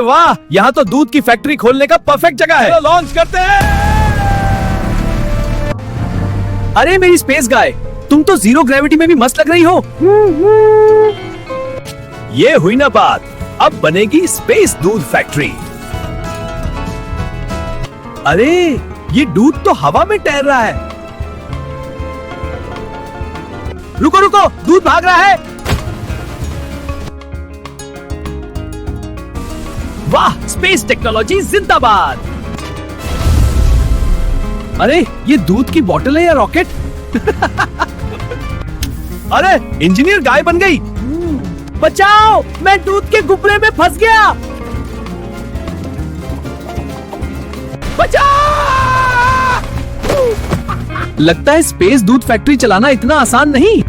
वाह, यहाँ तो दूध की फैक्ट्री खोलने का परफेक्ट जगह है। लॉन्च करते हैं। अरे मेरी स्पेस गाय, तुम तो जीरो ग्रेविटी में भी मस्त लग रही हो। ये हुई ना बात, अब बनेगी स्पेस दूध फैक्ट्री। अरे ये दूध तो हवा में तैर रहा है। रुको रुको, दूध भाग रहा है। वाह, स्पेस टेक्नोलॉजी जिंदाबाद। अरे ये दूध की बोतल है या रॉकेट? अरे इंजीनियर गाय बन गई। बचाओ, मैं दूध के गुब्बरे में फंस गया। बचाओ! लगता है स्पेस दूध फैक्ट्री चलाना इतना आसान नहीं।